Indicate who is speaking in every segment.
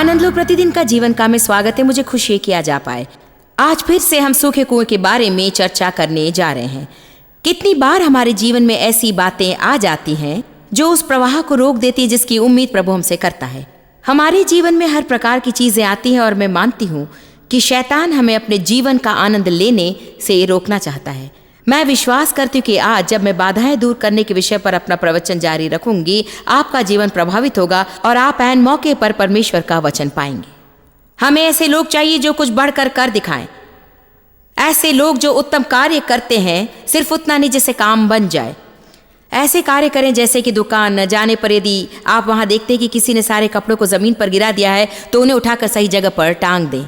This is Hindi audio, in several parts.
Speaker 1: आनंद लो प्रतिदिन का जीवन का में स्वागत है। मुझे खुशी है कि आज आ पाए। आज फिर से हम सूखे कुएं के बारे में चर्चा करने जा रहे हैं। कितनी बार हमारे जीवन में ऐसी बातें आ जाती हैं जो उस प्रवाह को रोक देती है जिसकी उम्मीद प्रभु हमसे करता है। हमारे जीवन में हर प्रकार की चीजें आती हैं और मैं मानती हूँ कि शैतान हमें अपने जीवन का आनंद लेने से रोकना चाहता है। मैं विश्वास करती हूँ कि आज जब मैं बाधाएं दूर करने के विषय पर अपना प्रवचन जारी रखूंगी, आपका जीवन प्रभावित होगा और आप ऐन मौके पर परमेश्वर का वचन पाएंगे। हमें ऐसे लोग चाहिए जो कुछ बढ़कर कर दिखाएं, ऐसे लोग जो उत्तम कार्य करते हैं, सिर्फ उतना नहीं जिससे काम बन जाए। ऐसे कार्य करें जैसे कि दुकान न जाने पर यदि आप वहां देखते हैं कि किसी ने सारे कपड़ों को जमीन पर गिरा दिया है तो उन्हें उठाकर सही जगह पर टांग दें।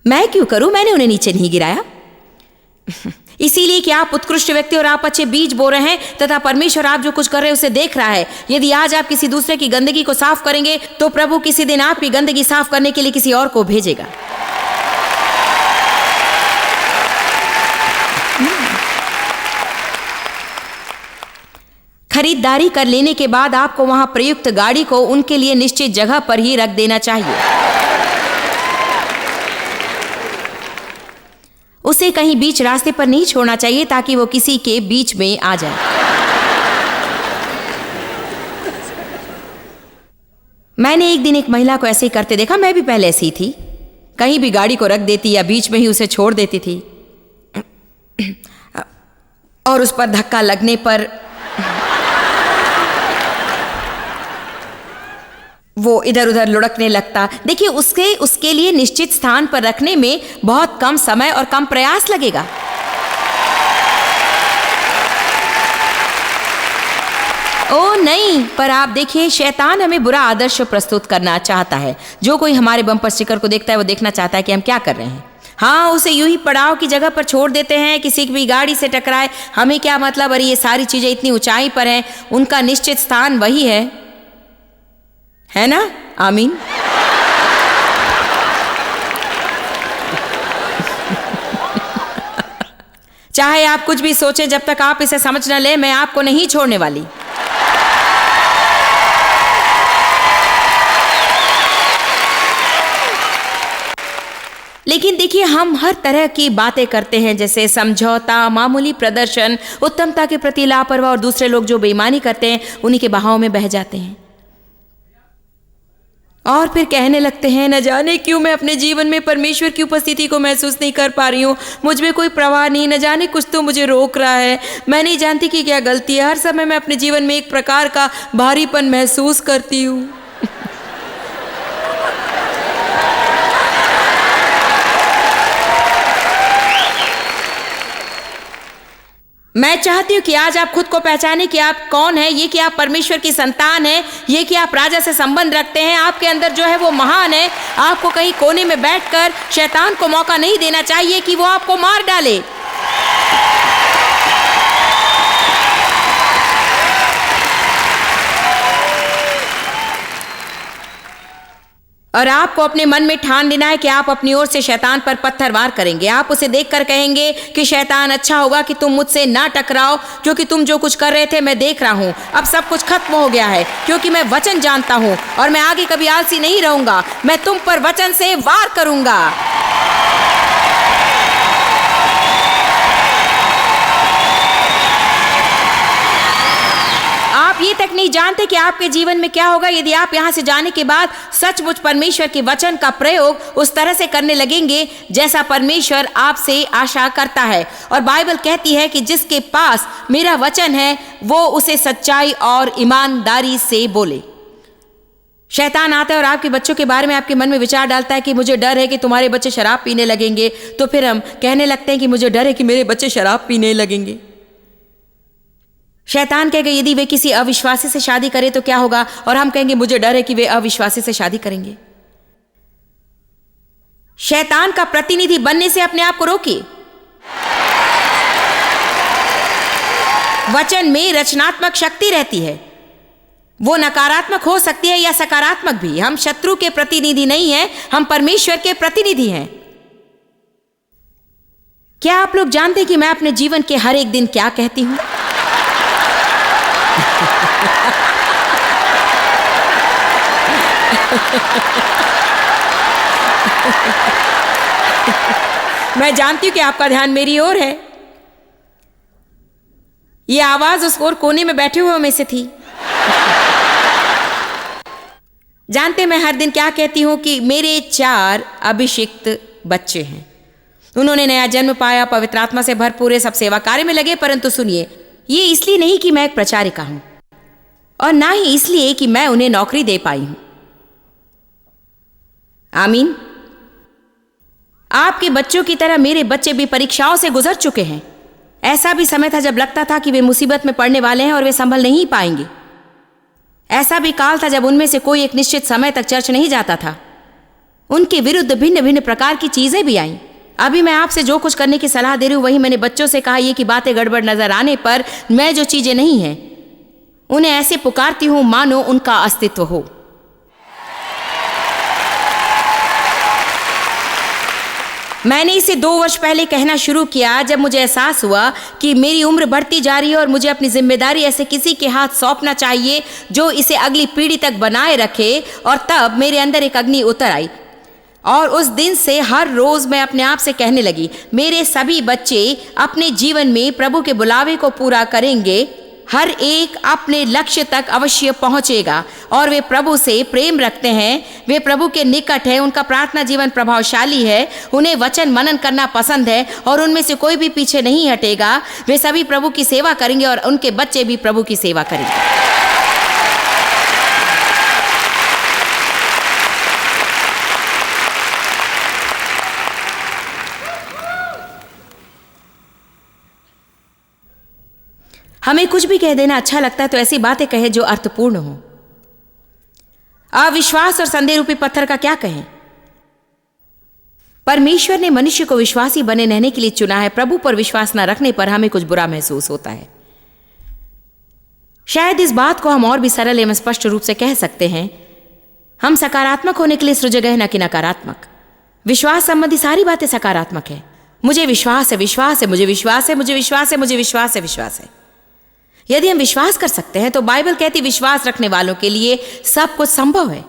Speaker 1: मैं क्यों करूं, मैंने उन्हें नीचे नहीं गिराया। इसीलिए कि आप उत्कृष्ट व्यक्ति और आप अच्छे बीज बो रहे हैं तथा परमेश्वर आप जो कुछ कर रहे हैं उसे देख रहा है। यदि आज आप किसी दूसरे की गंदगी को साफ करेंगे तो प्रभु किसी दिन आपकी गंदगी साफ करने के लिए किसी और को भेजेगा। खरीदारी कर लेने के बाद आपको वहां प्रयुक्त गाड़ी को उनके लिए निश्चित जगह पर ही रख देना चाहिए। उसे कहीं बीच रास्ते पर नहीं छोड़ना चाहिए ताकि वो किसी के बीच में आ जाए। मैंने एक दिन एक महिला को ऐसे ही करते देखा। मैं भी पहले ऐसी थी, कहीं भी गाड़ी को रख देती या बीच में ही उसे छोड़ देती थी और उस पर धक्का लगने पर वो इधर उधर लुढ़कने लगता। देखिए, उसके लिए निश्चित स्थान पर रखने में बहुत कम समय और कम प्रयास लगेगा। ओ नहीं, पर आप देखिए, शैतान हमें बुरा आदर्श प्रस्तुत करना चाहता है। जो कोई हमारे बम्पर स्टिकर को देखता है वो देखना चाहता है कि हम क्या कर रहे हैं। हाँ, उसे यूं ही पड़ाव की जगह पर छोड़ देते हैं, किसी भी गाड़ी से टकराए हमें क्या मतलब। अरे ये सारी चीजें इतनी ऊंचाई पर हैं, उनका निश्चित स्थान वही है ना? आमीन। चाहे आप कुछ भी सोचें, जब तक आप इसे समझ न ले, मैं आपको नहीं छोड़ने वाली। लेकिन देखिए, हम हर तरह की बातें करते हैं, जैसे समझौता, मामूली प्रदर्शन, उत्तमता के प्रति लापरवाह, और दूसरे लोग जो बेईमानी करते हैं उन्हीं के बहाव में बह जाते हैं और फिर कहने लगते हैं, न जाने क्यों मैं अपने जीवन में परमेश्वर की उपस्थिति को महसूस नहीं कर पा रही हूँ, मुझ में कोई प्रवाह नहीं, न जाने कुछ तो मुझे रोक रहा है, मैं नहीं जानती कि क्या गलती है। हर समय मैं अपने जीवन में एक प्रकार का भारीपन महसूस करती हूँ। मैं चाहती हूँ कि आज आप खुद को पहचाने कि आप कौन है, ये कि आप परमेश्वर की संतान हैं, ये कि आप राजा से संबंध रखते हैं, आपके अंदर जो है वो महान है। आपको कहीं कोने में बैठकर शैतान को मौका नहीं देना चाहिए कि वो आपको मार डाले। और आपको अपने मन में ठान लेना है कि आप अपनी ओर से शैतान पर पत्थरवार करेंगे। आप उसे देखकर कहेंगे कि शैतान, अच्छा होगा कि तुम मुझसे ना टकराओ, क्योंकि तुम जो कुछ कर रहे थे मैं देख रहा हूँ। अब सब कुछ खत्म हो गया है, क्योंकि मैं वचन जानता हूँ और मैं आगे कभी आलसी नहीं रहूंगा। मैं तुम पर वचन से वार करूंगा। आप ये तक नहीं जानते कि आपके जीवन में क्या होगा यदि आप यहाँ से जाने के बाद सचमुच परमेश्वर के वचन का प्रयोग उस तरह से करने लगेंगे जैसा परमेश्वर आपसे आशा करता है। और बाइबल कहती है कि जिसके पास मेरा वचन है वो उसे सच्चाई और ईमानदारी से बोले। शैतान आता है और आपके बच्चों के बारे में आपके मन में विचार डालता है कि मुझे डर है कि तुम्हारे बच्चे शराब पीने लगेंगे, तो फिर हम कहने लगते हैं कि मुझे डर है कि मेरे बच्चे शराब पीने लगेंगे। शैतान कहेगा यदि वे किसी अविश्वासी से शादी करे तो क्या होगा, और हम कहेंगे मुझे डर है कि वे अविश्वासी से शादी करेंगे। शैतान का प्रतिनिधि बनने से अपने आप को रोकिए। वचन में रचनात्मक शक्ति रहती है, वो नकारात्मक हो सकती है या सकारात्मक भी। हम शत्रु के प्रतिनिधि नहीं हैं, हम परमेश्वर के प्रतिनिधि हैं। क्या आप लोग जानते हैं कि मैं अपने जीवन के हर एक दिन क्या कहती हूं? मैं जानती हूं कि आपका ध्यान मेरी ओर है। ये आवाज उस ओर कोने में बैठे हुए में से थी। जानते मैं हर दिन क्या कहती हूं कि मेरे 4 अभिषिक्त बच्चे हैं। उन्होंने नया जन्म पाया, पवित्र आत्मा से भरपूर है, सब सेवा कार्य में लगे। परंतु सुनिए, ये इसलिए नहीं कि मैं एक प्रचारिका हूं और ना ही इसलिए कि मैं उन्हें नौकरी दे पाई हूं। आमीन। आपके बच्चों की तरह मेरे बच्चे भी परीक्षाओं से गुजर चुके हैं। ऐसा भी समय था जब लगता था कि वे मुसीबत में पड़ने वाले हैं और वे संभल नहीं पाएंगे। ऐसा भी काल था जब उनमें से कोई एक निश्चित समय तक चर्च नहीं जाता था। उनके विरुद्ध भिन्न भिन्न प्रकार की चीजें भी आईं। अभी मैं आपसे जो कुछ करने की सलाह दे रही हूं वही मैंने बच्चों से कहा। ये कि बातें गड़बड़ नजर आने पर मैं जो चीजें नहीं हैं उन्हें ऐसे पुकारती हूं मानो उनका अस्तित्व हो। मैंने इसे 2 वर्ष पहले कहना शुरू किया जब मुझे एहसास हुआ कि मेरी उम्र बढ़ती जा रही है और मुझे अपनी जिम्मेदारी ऐसे किसी के हाथ सौंपना चाहिए जो इसे अगली पीढ़ी तक बनाए रखे। और तब मेरे अंदर एक अग्नि उतर आई और उस दिन से हर रोज मैं अपने आप से कहने लगी, मेरे सभी बच्चे अपने जीवन में प्रभु के बुलावे को पूरा करेंगे। हर एक अपने लक्ष्य तक अवश्य पहुंचेगा और वे प्रभु से प्रेम रखते हैं, वे प्रभु के निकट हैं, उनका प्रार्थना जीवन प्रभावशाली है, उन्हें वचन मनन करना पसंद है और उनमें से कोई भी पीछे नहीं हटेगा। वे सभी प्रभु की सेवा करेंगे और उनके बच्चे भी प्रभु की सेवा करेंगे। हमें कुछ भी कह देना अच्छा लगता है तो ऐसी बातें कहे जो अर्थपूर्ण हो। अविश्वास और संदेह रूपी पत्थर का क्या कहें? परमेश्वर ने मनुष्य को विश्वासी बने रहने के लिए चुना है। प्रभु पर विश्वास न रखने पर हमें कुछ बुरा महसूस होता है। शायद इस बात को हम और भी सरल एवं स्पष्ट रूप से कह सकते हैं, हम सकारात्मक होने के लिए सृजे गए न कि नकारात्मक। विश्वास संबंधी सारी बातें सकारात्मक है। मुझे विश्वास है, विश्वास है, मुझे विश्वास है, मुझे विश्वास है, मुझे विश्वास है, विश्वास है। यदि हम विश्वास कर सकते हैं तो बाइबल कहती विश्वास रखने वालों के लिए सब कुछ संभव है।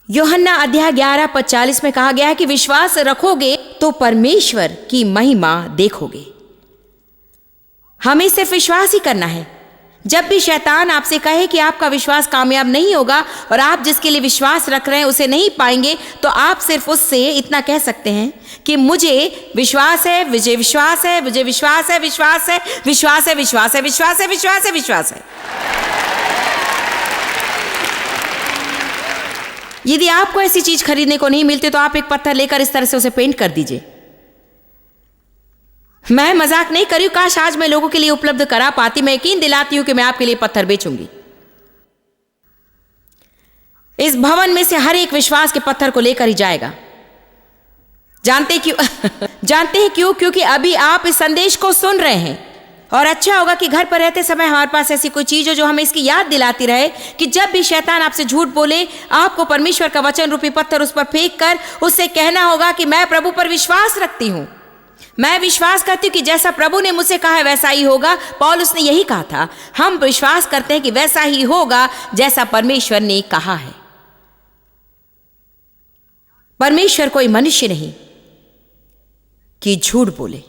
Speaker 1: यूहन्ना अध्याय 11:40 में कहा गया है कि विश्वास रखोगे तो परमेश्वर की महिमा देखोगे। हमें सिर्फ विश्वास ही करना है। जब भी शैतान आपसे कहे कि आपका विश्वास कामयाब नहीं होगा और आप जिसके लिए विश्वास रख रहे हैं उसे नहीं पाएंगे, तो आप सिर्फ उससे इतना कह सकते हैं कि मुझे विश्वास है, मुझे विश्वास है, मुझे विश्वास है, विश्वास है, विश्वास है, विश्वास है, विश्वास है, विश्वास है, विश्वास है। यदि आपको ऐसी चीज खरीदने को नहीं मिलती तो आप एक पत्थर लेकर इस तरह से उसे पेंट कर दीजिए। मैं मजाक नहीं कर रही हूं। काश आज मैं लोगों के लिए उपलब्ध करा पाती। मैं यकीन दिलाती हूं कि मैं आपके लिए पत्थर बेचूंगी। इस भवन में से हर एक विश्वास के पत्थर को लेकर ही जाएगा। जानते क्यों? जानते हैं क्यों? क्योंकि अभी आप इस संदेश को सुन रहे हैं और अच्छा होगा कि घर पर रहते समय हमारे पास ऐसी कोई चीज हो जो हमें इसकी याद दिलाती रहे कि जब भी शैतान आपसे झूठ बोले, आपको परमेश्वर का वचन रूपी पत्थर उस पर फेंक कर उससे कहना होगा कि मैं प्रभु पर विश्वास रखती हूं। मैं विश्वास करती हूं कि जैसा प्रभु ने मुझसे कहा है वैसा ही होगा। पौलुस ने यही कहा था। हम विश्वास करते हैं कि वैसा ही होगा जैसा परमेश्वर ने कहा है। परमेश्वर कोई मनुष्य नहीं कि झूठ बोले।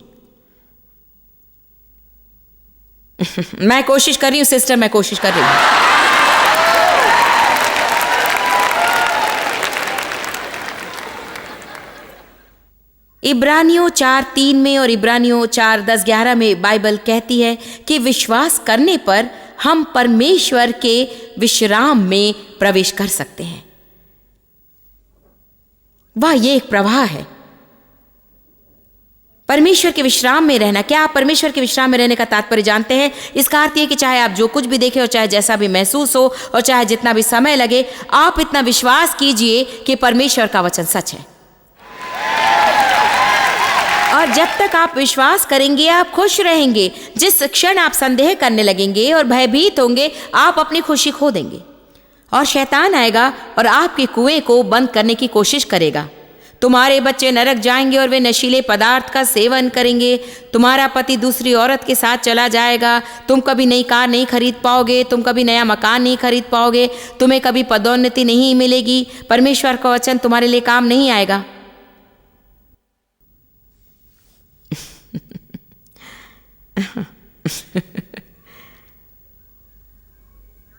Speaker 1: मैं कोशिश कर रही हूं सिस्टर, मैं कोशिश कर रही हूं। इब्रानियों 4:3 में और इब्रानियों 4:10-11 में बाइबल कहती है कि विश्वास करने पर हम परमेश्वर के विश्राम में प्रवेश कर सकते हैं। वाह, ये एक प्रवाह है। परमेश्वर के विश्राम में रहना। क्या आप परमेश्वर के विश्राम में रहने का तात्पर्य जानते हैं? इसका अर्थ यह कि चाहे आप जो कुछ भी देखें और चाहे जैसा भी महसूस हो और चाहे जितना भी समय लगे, आप इतना विश्वास कीजिए कि परमेश्वर का वचन सच है। और जब तक आप विश्वास करेंगे आप खुश रहेंगे। जिस क्षण आप संदेह करने लगेंगे और भयभीत होंगे, आप अपनी खुशी खो देंगे और शैतान आएगा और आपके कुएं को बंद करने की कोशिश करेगा। तुम्हारे बच्चे नरक जाएंगे और वे नशीले पदार्थ का सेवन करेंगे। तुम्हारा पति दूसरी औरत के साथ चला जाएगा। तुम कभी नई कार नहीं खरीद पाओगे। तुम कभी नया मकान नहीं खरीद पाओगे। तुम्हें कभी पदोन्नति नहीं मिलेगी। परमेश्वर का वचन तुम्हारे लिए काम नहीं आएगा।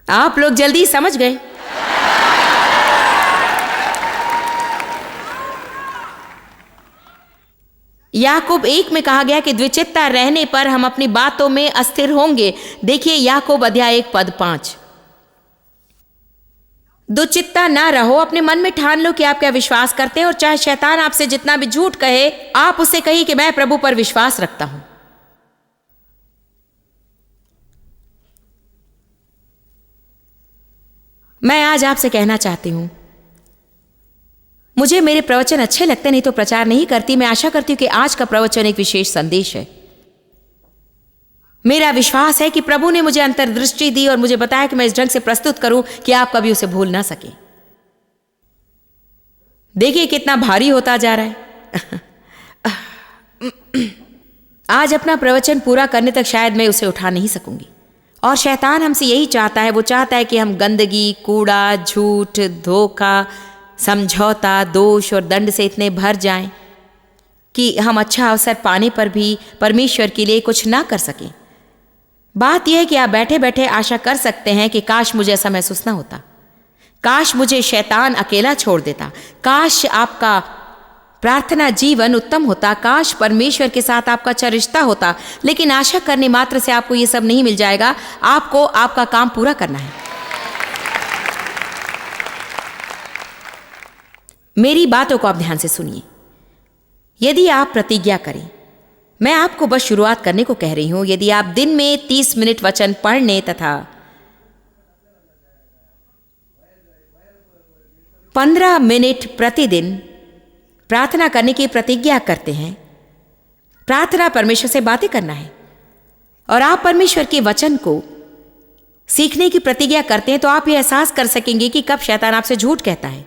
Speaker 1: आप लोग जल्दी समझ गए। याकूब 1 में कहा गया कि द्विचित्ता रहने पर हम अपनी बातों में अस्थिर होंगे। देखिए याकूब अध्याय 1 पद 5। दुचित्ता ना रहो, अपने मन में ठान लो कि आप क्या विश्वास करते हैं, और चाहे शैतान आपसे जितना भी झूठ कहे, आप उसे कहिए कि मैं प्रभु पर विश्वास रखता हूं। मैं आज आपसे कहना चाहती हूं, मुझे मेरे प्रवचन अच्छे लगते नहीं तो प्रचार नहीं करती। मैं आशा करती हूं कि आज का प्रवचन एक विशेष संदेश है। मेरा विश्वास है कि प्रभु ने मुझे अंतर्दृष्टि दी और मुझे बताया कि मैं इस ढंग से प्रस्तुत करूं कि आप कभी उसे भूल ना सके। देखिए कितना भारी होता जा रहा है। आज अपना प्रवचन पूरा करने तक शायद मैं उसे उठा नहीं सकूंगी। और शैतान हमसे यही चाहता है। वो चाहता है कि हम गंदगी, कूड़ा, झूठ, धोखा, समझौता, दोष और दंड से इतने भर जाएं कि हम अच्छा अवसर पाने पर भी परमेश्वर के लिए कुछ ना कर सकें। बात यह है कि आप बैठे बैठे आशा कर सकते हैं कि काश मुझे ऐसा महसूस ना होता, काश मुझे शैतान अकेला छोड़ देता, काश आपका प्रार्थना जीवन उत्तम होता, काश परमेश्वर के साथ आपका अच्छा रिश्ता होता। लेकिन आशा करने मात्र से आपको ये सब नहीं मिल जाएगा। आपको आपका काम पूरा करना है। मेरी बातों को आप ध्यान से सुनिए। यदि आप प्रतिज्ञा करें, मैं आपको बस शुरुआत करने को कह रही हूं, यदि आप दिन में 30 मिनट वचन पढ़ने तथा 15 मिनट प्रतिदिन प्रार्थना करने की प्रतिज्ञा करते हैं। प्रार्थना परमेश्वर से बातें करना है और आप परमेश्वर के वचन को सीखने की प्रतिज्ञा करते हैं, तो आप ये एहसास कर सकेंगे कि कब शैतान आपसे झूठ कहता है।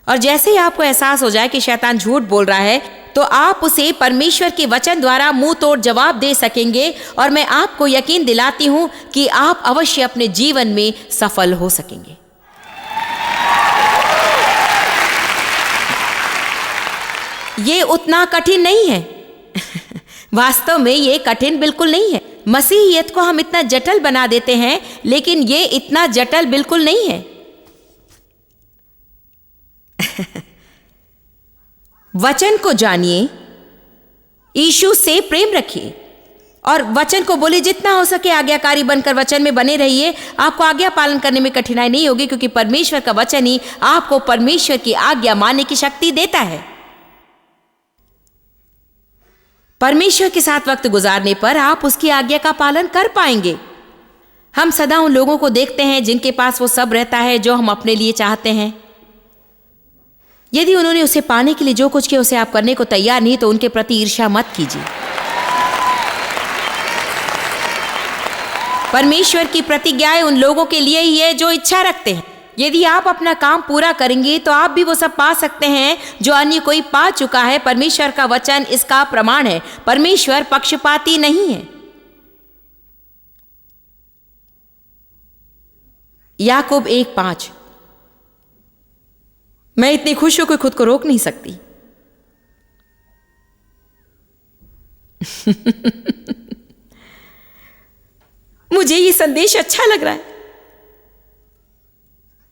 Speaker 1: और जैसे ही आपको एहसास हो जाए कि शैतान झूठ बोल रहा है, तो आप उसे परमेश्वर के वचन द्वारा मुंह तोड़ जवाब दे सकेंगे। और मैं आपको यकीन दिलाती हूं कि आप अवश्य अपने जीवन में सफल हो सकेंगे। ये उतना कठिन नहीं है। वास्तव में ये कठिन बिल्कुल नहीं है। मसीहियत को हम इतना जटिल बना देते हैं, लेकिन ये इतना जटिल बिल्कुल नहीं है। वचन को जानिए, यीशु से प्रेम रखिए और वचन को बोले जितना हो सके आज्ञाकारी बनकर वचन में बने रहिए। आपको आज्ञा पालन करने में कठिनाई नहीं होगी, क्योंकि परमेश्वर का वचन ही आपको परमेश्वर की आज्ञा मानने की शक्ति देता है। परमेश्वर के साथ वक्त गुजारने पर आप उसकी आज्ञा का पालन कर पाएंगे। हम सदा उन लोगों को देखते हैं जिनके पास वो सब रहता है जो हम अपने लिए चाहते हैं। यदि उन्होंने उसे पाने के लिए जो कुछ किया उसे आप करने को तैयार नहीं, तो उनके प्रति ईर्ष्या मत कीजिए। परमेश्वर की प्रतिज्ञाएं उन लोगों के लिए ही है जो इच्छा रखते हैं। यदि आप अपना काम पूरा करेंगे तो आप भी वो सब पा सकते हैं जो अन्य कोई पा चुका है। परमेश्वर का वचन इसका प्रमाण है। परमेश्वर पक्षपाती नहीं है। याकूब 1:5। मैं इतनी खुश होकर खुद को रोक नहीं सकती। मुझे ये संदेश अच्छा लग रहा है।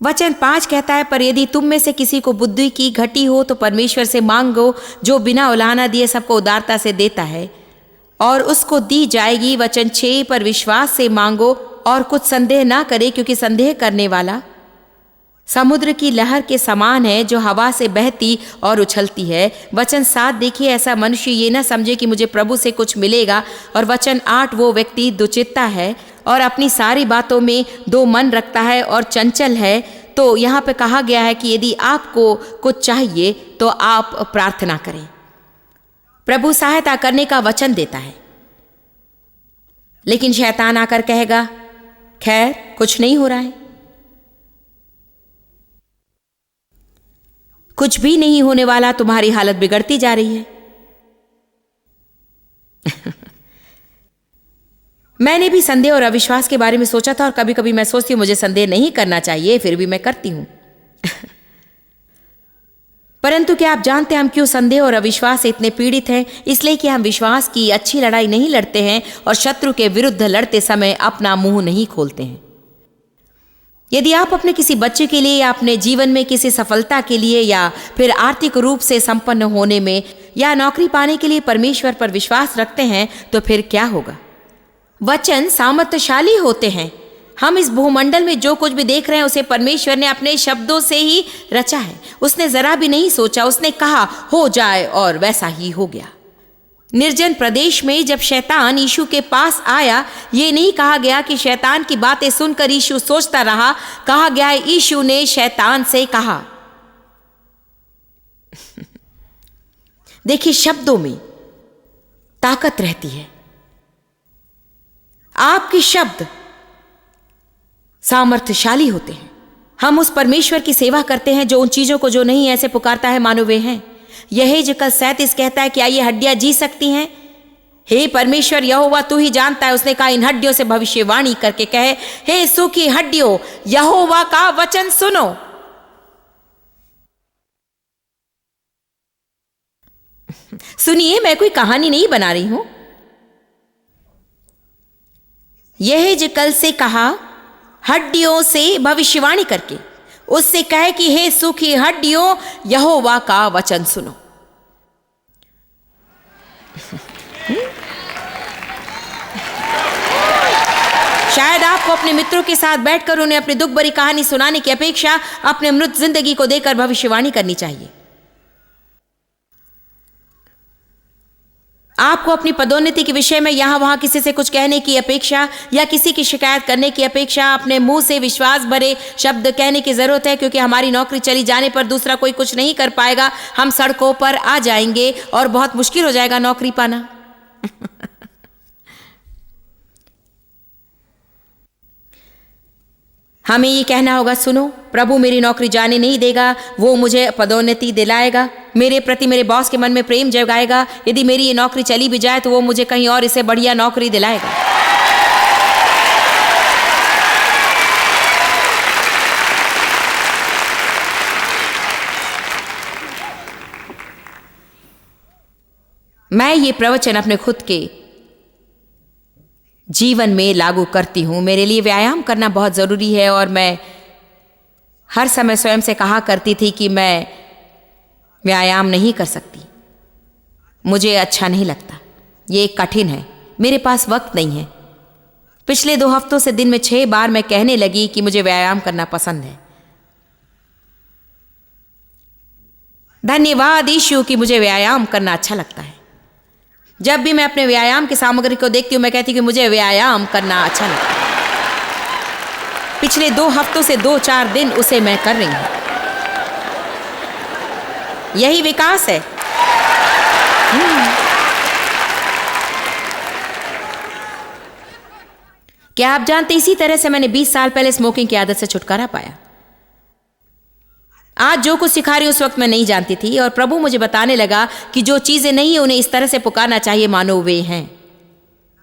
Speaker 1: वचन 5 कहता है, पर यदि तुम में से किसी को बुद्धि की घटी हो तो परमेश्वर से मांगो, जो बिना उलाहना दिए सबको उदारता से देता है और उसको दी जाएगी। वचन 6, पर विश्वास से मांगो और कुछ संदेह ना करे, क्योंकि संदेह करने वाला समुद्र की लहर के समान है जो हवा से बहती और उछलती है। वचन 7 देखिए, ऐसा मनुष्य ये ना समझे कि मुझे प्रभु से कुछ मिलेगा। और वचन 8, वो व्यक्ति दुचित्ता है और अपनी सारी बातों में दो मन रखता है और चंचल है। तो यहाँ पे कहा गया है कि यदि आपको कुछ चाहिए तो आप प्रार्थना करें। प्रभु सहायता करने का वचन देता है, लेकिन शैतान आकर कहेगा खैर कुछ नहीं हो रहा है। कुछ भी नहीं होने वाला, तुम्हारी हालत बिगड़ती जा रही है। मैंने भी संदेह और अविश्वास के बारे में सोचा था और कभी कभी मैं सोचती हूं मुझे संदेह नहीं करना चाहिए, फिर भी मैं करती हूं। परंतु क्या आप जानते हैं हम क्यों संदेह और अविश्वास से इतने पीड़ित हैं? इसलिए कि हम विश्वास की अच्छी लड़ाई नहीं लड़ते हैं और शत्रु के विरुद्ध लड़ते समय अपना मुंह नहीं खोलते हैं। यदि आप अपने किसी बच्चे के लिए या अपने जीवन में किसी सफलता के लिए या फिर आर्थिक रूप से संपन्न होने में या नौकरी पाने के लिए परमेश्वर पर विश्वास रखते हैं तो फिर क्या होगा? वचन सामर्थ्यशाली होते हैं। हम इस भूमंडल में जो कुछ भी देख रहे हैं उसे परमेश्वर ने अपने शब्दों से ही रचा है। उसने जरा भी नहीं सोचा, उसने कहा हो जाए और वैसा ही हो गया। निर्जन प्रदेश में जब शैतान यीशु के पास आया, ये नहीं कहा गया कि शैतान की बातें सुनकर यीशु सोचता रहा। कहा गया है यीशु ने शैतान से कहा। देखिए, शब्दों में ताकत रहती है। आपके शब्द सामर्थ्यशाली होते हैं। हम उस परमेश्वर की सेवा करते हैं जो उन चीजों को जो नहीं ऐसे पुकारता है मानो वे हैं। यहेजकल 37 कहता है क्या ये हड्डियां जी सकती हैं? हे परमेश्वर यहोवा, तू ही जानता है। उसने कहा इन हड्डियों से भविष्यवाणी करके कहे, हे सूखी हड्डियों, यहोवा का वचन सुनो। सुनिए, मैं कोई कहानी नहीं बना रही हूं। यहेजकल से कहा हड्डियों से भविष्यवाणी करके, उससे कहे कि हे सूखी हड्डियों, यहोवा का वचन सुनो। शायद आपको अपने मित्रों के साथ बैठकर उन्हें अपनी दुख भरी कहानी सुनाने की अपेक्षा अपने मृत जिंदगी को देकर भविष्यवाणी करनी चाहिए। आपको अपनी पदोन्नति के विषय में यहां वहां किसी से कुछ कहने की अपेक्षा या किसी की शिकायत करने की अपेक्षा अपने मुंह से विश्वास भरे शब्द कहने की जरूरत है, क्योंकि हमारी नौकरी चली जाने पर दूसरा कोई कुछ नहीं कर पाएगा। हम सड़कों पर आ जाएंगे और बहुत मुश्किल हो जाएगा नौकरी पाना। हमें ये कहना होगा, सुनो, प्रभु मेरी नौकरी जाने नहीं देगा, वो मुझे पदोन्नति दिलाएगा, मेरे प्रति मेरे बॉस के मन में प्रेम जगाएगा। यदि मेरी ये नौकरी चली भी जाए तो वो मुझे कहीं और इससे बढ़िया नौकरी दिलाएगा। मैं ये प्रवचन अपने खुद के जीवन में लागू करती हूं। मेरे लिए व्यायाम करना बहुत जरूरी है और मैं हर समय स्वयं से कहा करती थी कि मैं व्यायाम नहीं कर सकती, मुझे अच्छा नहीं लगता, ये कठिन है, मेरे पास वक्त नहीं है। पिछले 2 हफ्तों से दिन में 6 बार मैं कहने लगी कि मुझे व्यायाम करना पसंद है। धन्यवाद यीशु कि मुझे व्यायाम करना अच्छा लगता है। जब भी मैं अपने व्यायाम की सामग्री को देखती हूं मैं कहती हूं कि मुझे व्यायाम करना अच्छा लगता है। पिछले 2 हफ्तों से 2-4 दिन उसे मैं कर रही हूं। यही विकास है। क्या आप जानते, इसी तरह से मैंने 20 साल पहले स्मोकिंग की आदत से छुटकारा पाया। आज जो कुछ सिखा रही उस वक्त मैं नहीं जानती थी और प्रभु मुझे बताने लगा कि जो चीजें नहीं है उन्हें इस तरह से पुकारना चाहिए मानो वे हैं।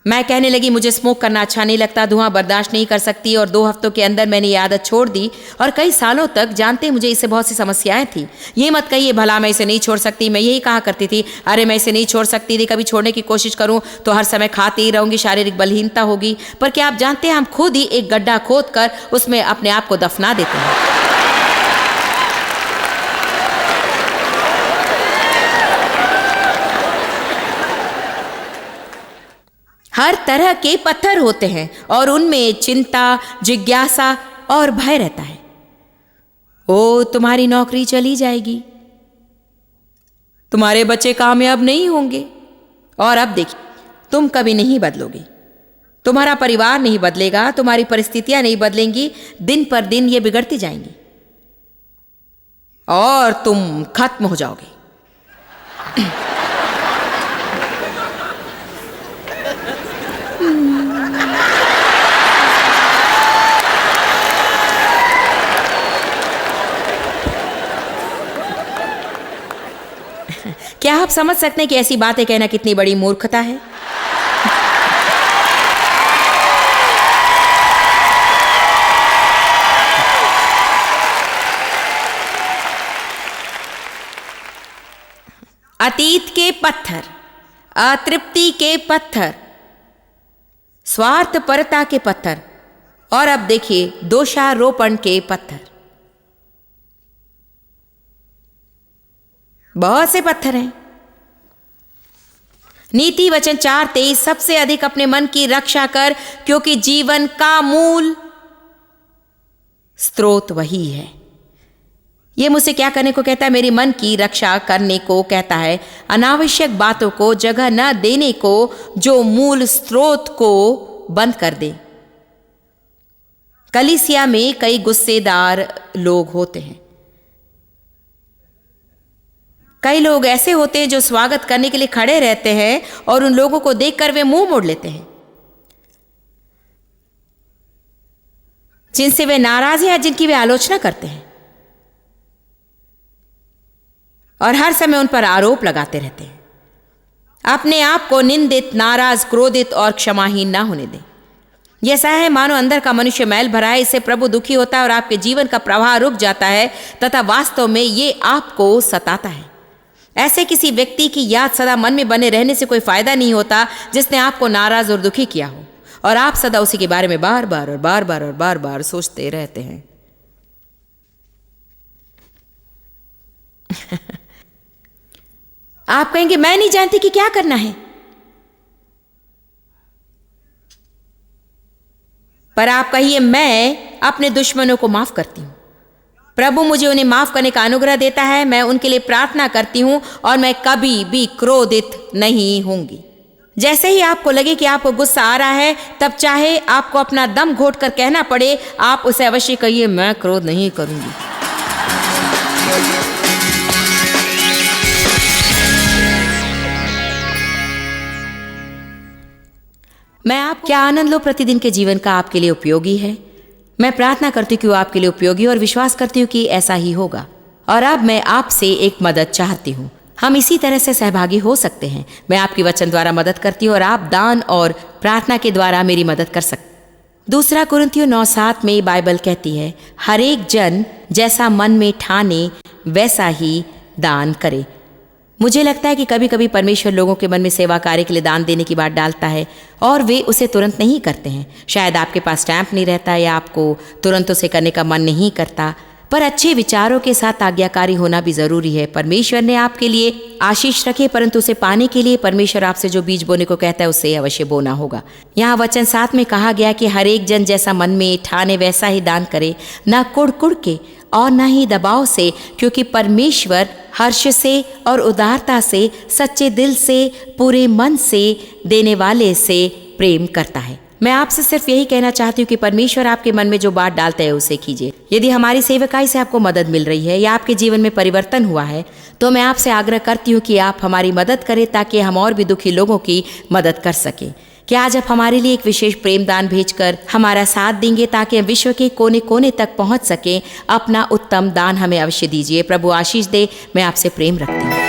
Speaker 1: मैं कहने लगी मुझे स्मोक करना अच्छा नहीं लगता, धुआं बर्दाश्त नहीं कर सकती और 2 हफ्तों के अंदर मैंने ये आदत छोड़ दी। और कई सालों तक जानते मुझे इससे बहुत सी समस्याएं थी। ये मत कहिए भला मैं इसे नहीं छोड़ सकती, मैं यही कहा करती थी, अरे मैं इसे नहीं छोड़ सकती थी, कभी छोड़ने की कोशिश करूं तो हर समय खाती ही रहूंगी, शारीरिक बलहीनता होगी। पर क्या आप जानते हैं हम खुद ही एक गड्ढा खोद कर उसमें अपने आप को दफना देते हैं। हर तरह के पत्थर होते हैं और उनमें चिंता, जिज्ञासा और भय रहता है। ओ तुम्हारी नौकरी चली जाएगी, तुम्हारे बच्चे कामयाब नहीं होंगे, और अब देखिए तुम कभी नहीं बदलोगे, तुम्हारा परिवार नहीं बदलेगा, तुम्हारी परिस्थितियां नहीं बदलेंगी, दिन पर दिन ये बिगड़ती जाएंगी और तुम खत्म हो जाओगे। क्या आप समझ सकते हैं कि ऐसी बातें कहना कितनी बड़ी मूर्खता है? अतीत के पत्थर, अतृप्ति के पत्थर, स्वार्थपरता के पत्थर, और अब देखिए दोषारोपण के पत्थर। बहुत से पत्थर हैं। नीति वचन 4:23 सबसे अधिक अपने मन की रक्षा कर, क्योंकि जीवन का मूल स्रोत वही है। यह मुझसे क्या करने को कहता है? मेरी मन की रक्षा करने को कहता है, अनावश्यक बातों को जगह न देने को, जो मूल स्रोत को बंद कर दे। कलीसिया में कई गुस्सेदार लोग होते हैं। कई लोग ऐसे होते हैं जो स्वागत करने के लिए खड़े रहते हैं और उन लोगों को देखकर वे मुंह मोड़ लेते हैं, जिनसे वे नाराज हैं या जिनकी वे आलोचना करते हैं, और हर समय उन पर आरोप लगाते रहते हैं। अपने आप को निंदित, नाराज, क्रोधित और क्षमाहीन ना होने दें। यह ऐसा है मानो अंदर का मनुष्य मैल भरा है, इससे प्रभु दुखी होता है और आपके जीवन का प्रवाह रुक जाता है, तथा वास्तव में ये आपको सताता है। ऐसे किसी व्यक्ति की याद सदा मन में बने रहने से कोई फायदा नहीं होता जिसने आपको नाराज और दुखी किया हो, और आप सदा उसी के बारे में बार बार और बार बार और बार बार सोचते रहते हैं। आप कहेंगे मैं नहीं जानती कि क्या करना है, पर आप कहिए मैं अपने दुश्मनों को माफ करती हूं। प्रभु मुझे उन्हें माफ करने का अनुग्रह देता है। मैं उनके लिए प्रार्थना करती हूं और मैं कभी भी क्रोधित नहीं होंगी। जैसे ही आपको लगे कि आपको गुस्सा आ रहा है, तब चाहे आपको अपना दम घोट कर कहना पड़े, आप उसे अवश्य कहिए मैं क्रोध नहीं करूंगी। मैं आप क्या आनंद लो प्रतिदिन के जीवन का आपके लिए उपयोगी है। मैं प्रार्थना करती हूँ कि वो आपके लिए उपयोगी, और विश्वास करती हूँ कि ऐसा ही होगा। और अब मैं आपसे एक मदद चाहती हूँ। हम इसी तरह से सहभागी हो सकते हैं। मैं आपकी वचन द्वारा मदद करती हूँ और आप दान और प्रार्थना के द्वारा मेरी मदद कर सकते। 2 कुरिन्थियों 9:7 में बाइबल कहती है, हर एक जन जैसा मन में ठाने वैसा ही दान करे। मुझे लगता है कि कभी कभी परमेश्वर लोगों के मन में सेवा कार्य के लिए दान देने की बात डालता है और वे उसे तुरंत नहीं करते हैं। शायद आपके पास स्टैंप नहीं रहता या आपको तुरंत उसे करने का मन नहीं करता, पर अच्छे विचारों के साथ आज्ञाकारी होना भी जरूरी है। परमेश्वर ने आपके लिए आशीष रखे, परंतु उसे पाने के लिए परमेश्वर आपसे जो बीज बोने को कहता है उसे अवश्य बोना होगा। यहाँ वचन 7 में कहा गया कि हर एक जन जैसा मन में ठाने वैसा ही दान करे, न कुड़ के और न ही दबाव से, क्योंकि परमेश्वर हर्ष से और उदारता से, सच्चे दिल से, पूरे मन से देने वाले से प्रेम करता है। मैं आपसे सिर्फ यही कहना चाहती हूँ कि परमेश्वर आपके मन में जो बात डालता है उसे कीजिए। यदि हमारी सेवकाई से आपको मदद मिल रही है या आपके जीवन में परिवर्तन हुआ है, तो मैं आपसे आग्रह करती हूँ कि आप हमारी मदद करें ताकि हम और भी दुखी लोगों की मदद कर सकें। क्या आज आप हमारे लिए एक विशेष प्रेम दान भेजकर हमारा साथ देंगे ताकि हम विश्व के कोने कोने तक पहुंच सकें? अपना उत्तम दान हमें अवश्य दीजिए। प्रभु आशीष दे। मैं आपसे प्रेम रखती हूँ।